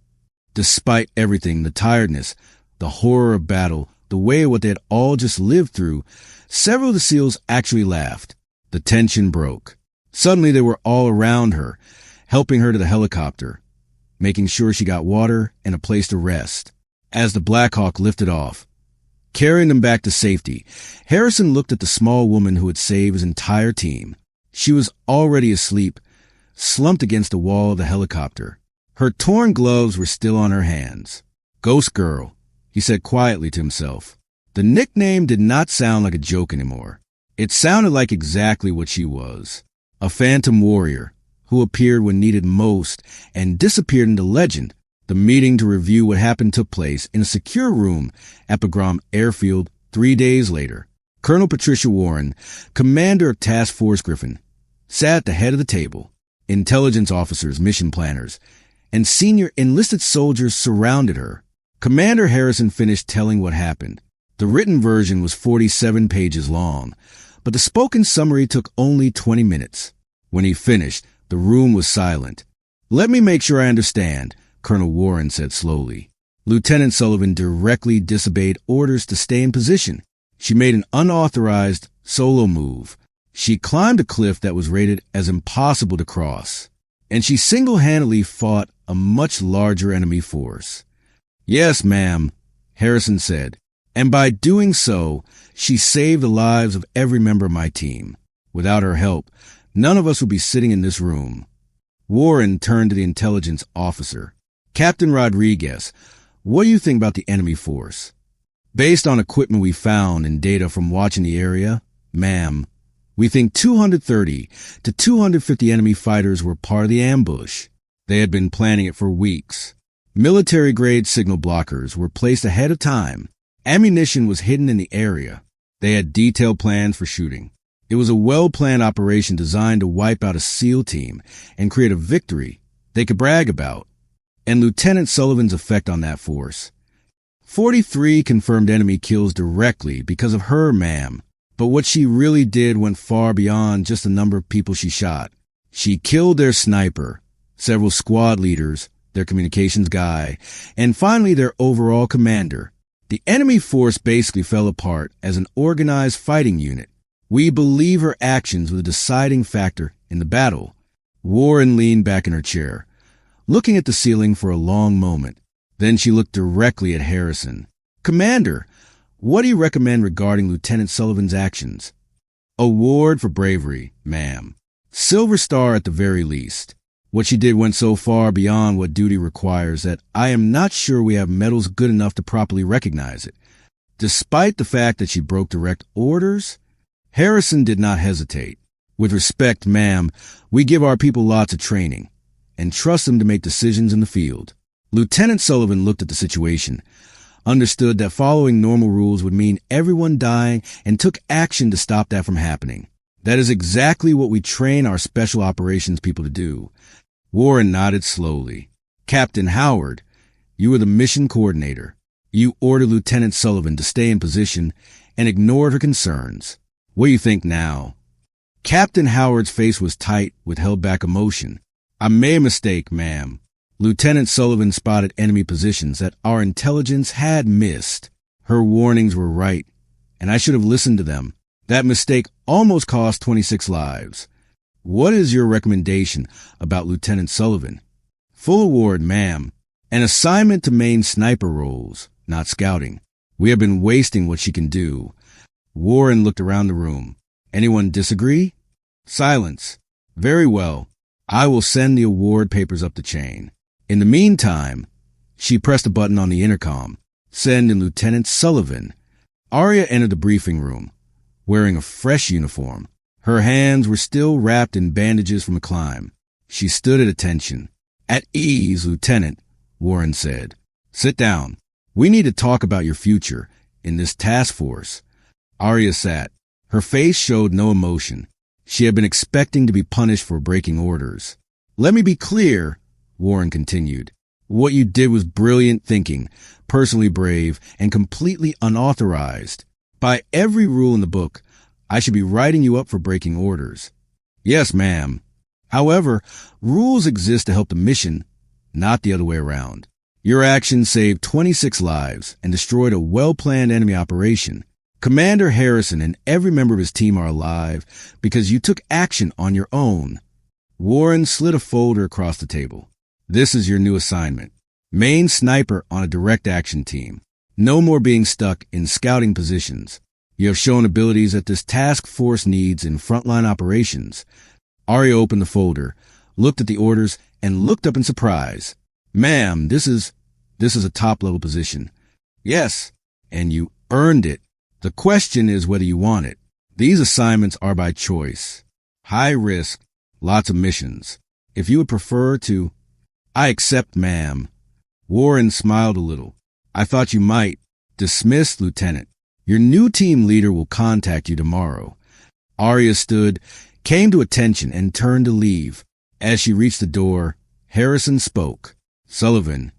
Speaker 1: Despite everything, the tiredness, the horror of battle, the way of what they had all just lived through, several of the SEALs actually laughed. The tension broke. Suddenly they were all around her, helping her to the helicopter, making sure she got water and a place to rest. As the Black Hawk lifted off, carrying them back to safety, Harrison looked at the small woman who had saved his entire team. She was already asleep, slumped against the wall of the helicopter. Her torn gloves were still on her hands. "Ghost Girl," he said quietly to himself. The nickname did not sound like a joke anymore. It sounded like exactly what she was. A phantom warrior who appeared when needed most and disappeared into legend. The meeting to review what happened took place in a secure room at Bagram Airfield 3 days later. Colonel Patricia Warren, commander of Task Force Griffin, sat at the head of the table. Intelligence officers, mission planners, and senior enlisted soldiers surrounded her. Commander Harrison finished telling what happened. The written version was 47 pages long, but the spoken summary took only 20 minutes. When he finished, The room was silent. "Let me make sure I understand," Colonel Warren said slowly. Lieutenant Sullivan directly disobeyed orders to stay in position. She made an unauthorized solo move. She climbed a cliff that was rated as impossible to cross. And she single-handedly fought a much larger enemy force. "Yes, ma'am," Harrison said. "And by doing so, she saved the lives of every member of my team. Without her help, none of us would be sitting in this room." Warren turned to the intelligence officer. "Captain Rodriguez, what do you think about the enemy force?" "Based on equipment we found and data from watching the area, ma'am, we think 230 to 250 enemy fighters were part of the ambush. They had been planning it for weeks. Military-grade signal blockers were placed ahead of time. Ammunition was hidden in the area. They had detailed plans for shooting. It was a well-planned operation designed to wipe out a SEAL team and create a victory they could brag about. And Lieutenant Sullivan's effect on that force. 43 confirmed enemy kills directly because of her, ma'am. But what she really did went far beyond just the number of people she shot. She killed their sniper, several squad leaders, their communications guy, and finally their overall commander. The enemy force basically fell apart as an organized fighting unit. We believe her actions were the deciding factor in the battle." Warren leaned back in her chair, looking at the ceiling for a long moment. Then she looked directly at Harrison. "Commander, what do you recommend regarding Lieutenant Sullivan's actions?" "Award for bravery, ma'am. Silver Star at the very least. What she did went so far beyond what duty requires that I am not sure we have medals good enough to properly recognize it. Despite the fact that she broke direct orders." Harrison did not hesitate. "With respect, ma'am, we give our people lots of training and trust them to make decisions in the field." Lieutenant Sullivan looked at the situation, understood that following normal rules would mean everyone dying, and took action to stop that from happening. "That is exactly what we train our special operations people to do." Warren nodded slowly. "Captain Howard, you were the mission coordinator. You ordered Lieutenant Sullivan to stay in position and ignored her concerns. What do you think now?" Captain Howard's face was tight with held-back emotion. "I made a mistake, ma'am. Lieutenant Sullivan spotted enemy positions that our intelligence had missed. Her warnings were right, and I should have listened to them. That mistake almost cost 26 lives. What is your recommendation about Lieutenant Sullivan?" "Full award, ma'am. An assignment to main sniper roles, not scouting. We have been wasting what she can do." Warren looked around the room. "Anyone disagree?" Silence. "Very well. I will send the award papers up the chain. In the meantime," she pressed a button on the intercom, "send in Lieutenant Sullivan." Arya entered the briefing room, wearing a fresh uniform. Her hands were still wrapped in bandages from the climb. She stood at attention. "At ease, Lieutenant," Warren said. "Sit down. We need to talk about your future in this task force." Arya sat. Her face showed no emotion. She had been expecting to be punished for breaking orders. "Let me be clear," Warren continued. "What you did was brilliant thinking, personally brave, and completely unauthorized. By every rule in the book, I should be writing you up for breaking orders." "Yes, ma'am. However, rules exist to help the mission, not the other way around. Your action saved 26 lives and destroyed a well-planned enemy operation. Commander Harrison and every member of his team are alive because you took action on your own." Warren slid a folder across the table. "This is your new assignment. Main sniper on a direct action team. No more being stuck in scouting positions. You have shown abilities that this task force needs in frontline operations." Arya opened the folder, looked at the orders, and looked up in surprise. "Ma'am, this is a top-level position." "Yes, and you earned it. The question is whether you want it. These assignments are by choice. High risk, lots of missions. If you would prefer to—" "I accept, ma'am." Warren smiled a little. "I thought you might." "Dismissed, Lieutenant. Your new team leader will contact you tomorrow." Arya stood, came to attention, and turned to leave. As she reached the door, Harrison spoke. "Sullivan."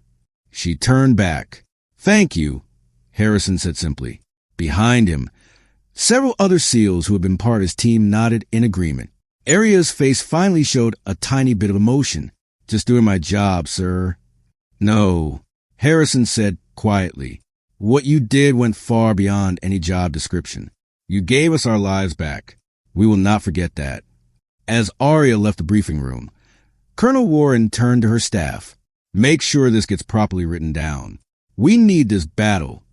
Speaker 1: She turned back. "Thank you," Harrison said simply. Behind him, several other SEALs who had been part of his team nodded in agreement. Arya's face finally showed a tiny bit of emotion. Just doing my job, sir. No, Harrison said quietly. What you did went far beyond any job description. You gave us our lives back. We will not forget that. As Arya left the briefing room, Colonel Warren turned to her staff. Make sure this gets properly written down. We need this battle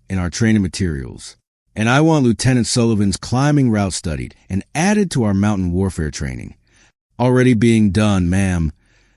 Speaker 1: in our training materials. And I want Lieutenant Sullivan's climbing route studied and added to our mountain warfare training. Already being done, ma'am.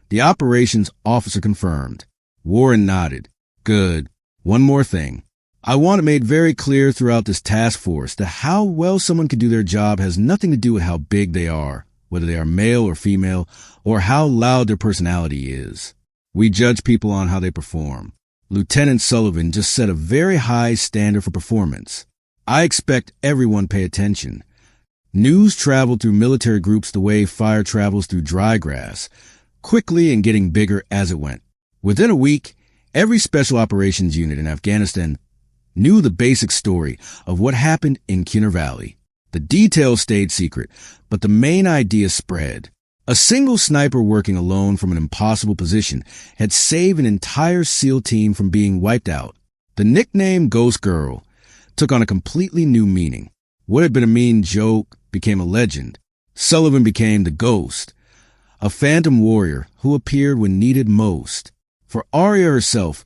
Speaker 1: The operations officer confirmed. Warren nodded. Good. One more thing. I want it made very clear throughout this task force that how well someone can do their job has nothing to do with how big they are, whether they are male or female, or how loud their personality is. We judge people on how they perform. Lieutenant Sullivan just set a very high standard for performance. I expect everyone pay attention. News traveled through military groups the way fire travels through dry grass, quickly and getting bigger as it went. Within a week, every special operations unit in Afghanistan knew the basic story of what happened in Kunar Valley. The details stayed secret, but the main idea spread. A single sniper working alone from an impossible position had saved an entire SEAL team from being wiped out. The nickname Ghost Girl took on a completely new meaning. What had been a mean joke became a legend. Sullivan became the Ghost, a phantom warrior who appeared when needed most. For Arya herself,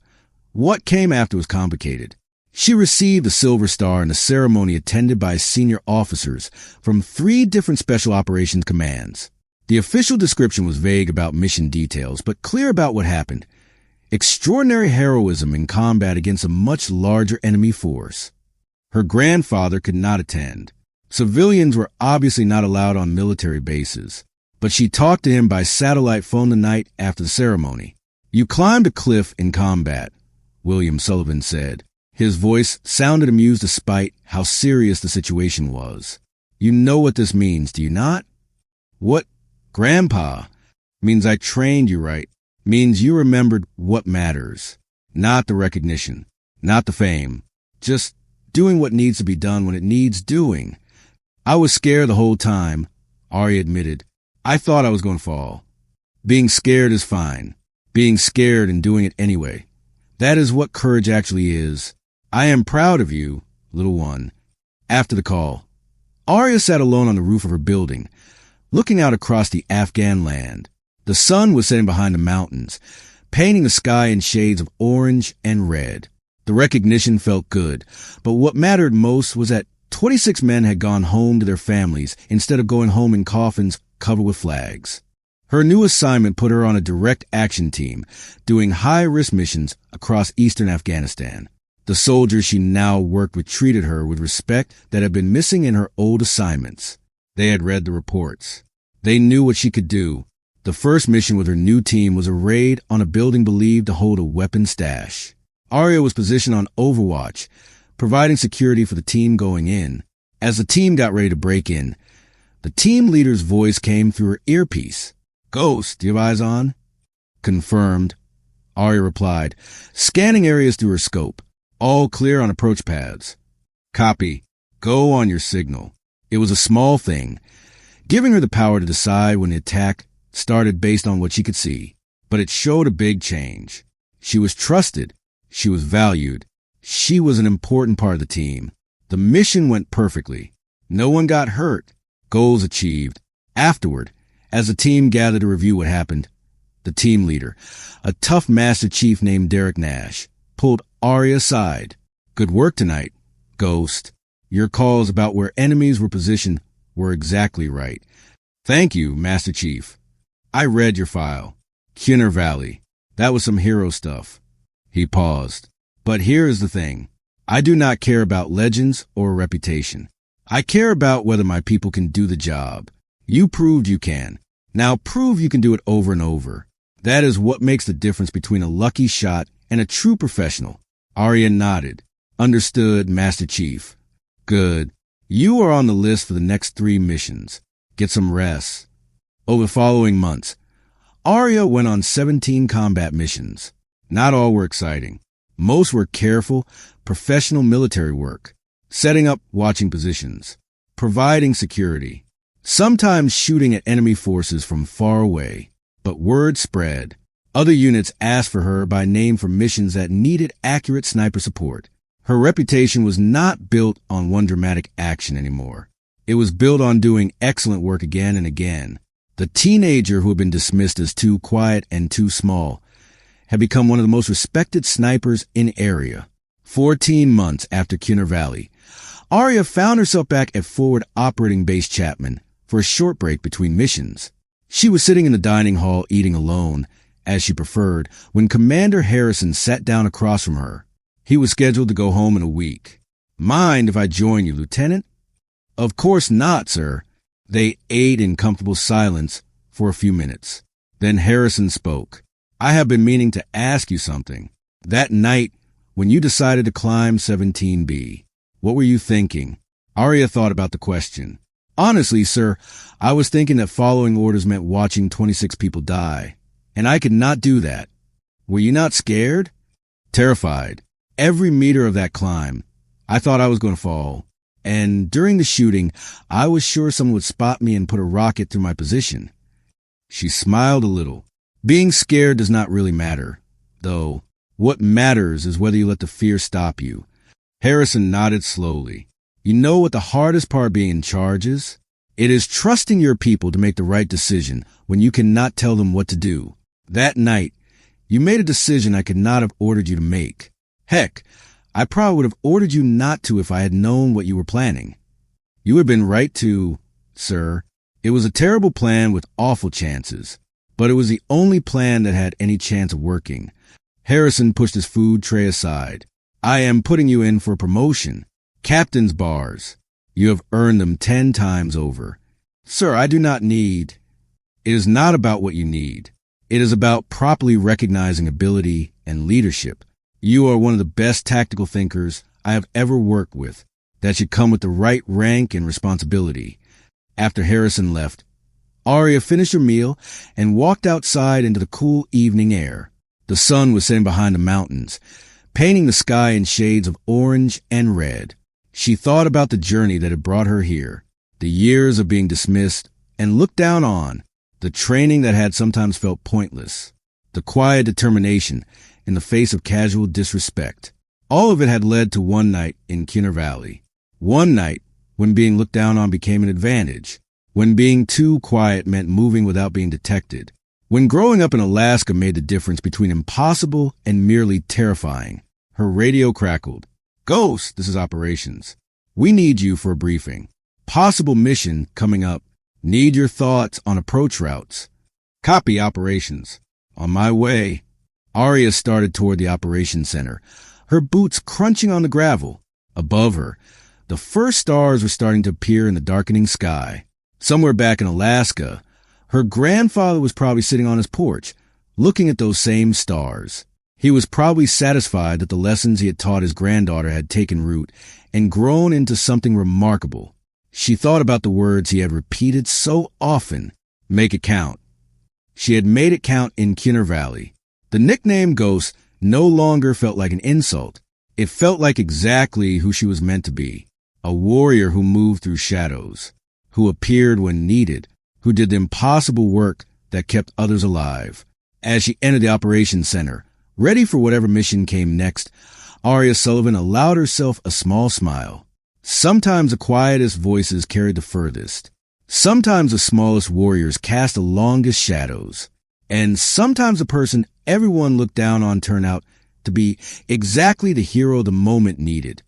Speaker 1: what came after was complicated. She received a Silver Star in a ceremony attended by senior officers from 3 different Special Operations commands. The official description was vague about mission details, but clear about what happened. Extraordinary heroism in combat against a much larger enemy force. Her grandfather could not attend. Civilians were obviously not allowed on military bases, but she talked to him by satellite phone the night after the ceremony. You climbed a cliff in combat, William Sullivan said. His voice sounded amused despite how serious the situation was. You know what this means, do you not? What, Grandpa? Means I trained you right. Means you remembered what matters. Not the recognition. Not the fame. Just doing what needs to be done when it needs doing. I was scared the whole time, Arya admitted. I thought I was going to fall. Being scared is fine. Being scared and doing it anyway. That is what courage actually is. I am proud of you, little one. After the call, Arya sat alone on the roof of her building, looking out across the Afghan land. The sun was setting behind the mountains, painting the sky in shades of orange and red. The recognition felt good, but what mattered most was that 26 men had gone home to their families instead of going home in coffins covered with flags. Her new assignment put her on a direct action team, doing high-risk missions across eastern Afghanistan. The soldiers she now worked with treated her with respect that had been missing in her old assignments. They had read the reports. They knew what she could do. The first mission with her new team was a raid on a building believed to hold a weapon stash. Arya was positioned on Overwatch, providing security for the team going in. As the team got ready to break in, the team leader's voice came through her earpiece. Ghost, do you have eyes on? Confirmed, Arya replied, scanning areas through her scope. All clear on approach paths. Copy. Go on your signal. It was a small thing, giving her the power to decide when the attack started based on what she could see. But it showed a big change. She was trusted. She was valued. She was an important part of the team. The mission went perfectly. No one got hurt. Goals achieved. Afterward, as the team gathered to review what happened, the team leader, a tough Master Chief named Derek Nash, pulled Arya aside. Good work tonight, Ghost. Your calls about where enemies were positioned were exactly right. Thank you, Master Chief. I read your file. Kunar Valley. That was some hero stuff. He paused. But here is the thing. I do not care about legends or reputation. I care about whether my people can do the job. You proved you can. Now prove you can do it over and over. That is what makes the difference between a lucky shot and a true professional. Arya nodded. Understood, Master Chief. Good. You are on the list for the next 3 missions. Get some rest. Over the following months, Arya went on 17 combat missions. Not all were exciting. Most were careful, professional military work, setting up watching positions, providing security, sometimes shooting at enemy forces from far away. But word spread. Other units asked for her by name for missions that needed accurate sniper support. Her reputation was not built on one dramatic action anymore. It was built on doing excellent work again and again. The teenager who had been dismissed as too quiet and too small had become one of the most respected snipers in area. 14 months after Cunner Valley, Aria found herself back at Forward Operating Base Chapman for a short break between missions. She was sitting in the dining hall eating alone, as she preferred, when Commander Harrison sat down across from her. He was scheduled to go home in a week. "Mind if I join you, Lieutenant?" "Of course not, sir." They ate in comfortable silence for a few minutes. Then Harrison spoke. "I have been meaning to ask you something. That night, when you decided to climb 17B, what were you thinking?" Aria thought about the question. "Honestly, sir, I was thinking that following orders meant watching 26 people die, and I could not do that." "Were you not scared?" "Terrified. Every meter of that climb, I thought I was going to fall. And during the shooting, I was sure someone would spot me and put a rocket through my position." She smiled a little. "Being scared does not really matter, though. What matters is whether you let the fear stop you." Harrison nodded slowly. "You know what the hardest part being in charge is? It is trusting your people to make the right decision when you cannot tell them what to do. That night, you made a decision I could not have ordered you to make. Heck, I probably would have ordered you not to if I had known what you were planning. You would have been right to, sir. It was a terrible plan with awful chances, but it was the only plan that had any chance of working." Harrison pushed his food tray aside. "I am putting you in for a promotion. Captain's bars. You have earned them 10 times over." "Sir, I do not need." "It is not about what you need. It is about properly recognizing ability and leadership. You are one of the best tactical thinkers I have ever worked with. That should come with the right rank and responsibility." After Harrison left, Aria finished her meal and walked outside into the cool evening air. The sun was setting behind the mountains, painting the sky in shades of orange and red. She thought about the journey that had brought her here, the years of being dismissed and looked down on, the training that had sometimes felt pointless, the quiet determination in the face of casual disrespect. All of it had led to one night in Cunner Valley. One night when being looked down on became an advantage, when being too quiet meant moving without being detected, when growing up in Alaska made the difference between impossible and merely terrifying. Her radio crackled. "Ghost, this is operations. We need you for a briefing. Possible mission coming up. Need your thoughts on approach routes." "Copy, operations. On my way." Aria started toward the operations center, her boots crunching on the gravel. Above her, the first stars were starting to appear in the darkening sky. Somewhere back in Alaska, her grandfather was probably sitting on his porch, looking at those same stars. He was probably satisfied that the lessons he had taught his granddaughter had taken root and grown into something remarkable. She thought about the words he had repeated so often. Make it count. She had made it count in Cunner Valley. The nickname Ghost no longer felt like an insult. It felt like exactly who she was meant to be. A warrior who moved through shadows, who appeared when needed, who did the impossible work that kept others alive. As she entered the operations center, ready for whatever mission came next, Aria Sullivan allowed herself a small smile. Sometimes the quietest voices carried the furthest. Sometimes the smallest warriors cast the longest shadows. And sometimes the person everyone looked down on turned out to be exactly the hero the moment needed.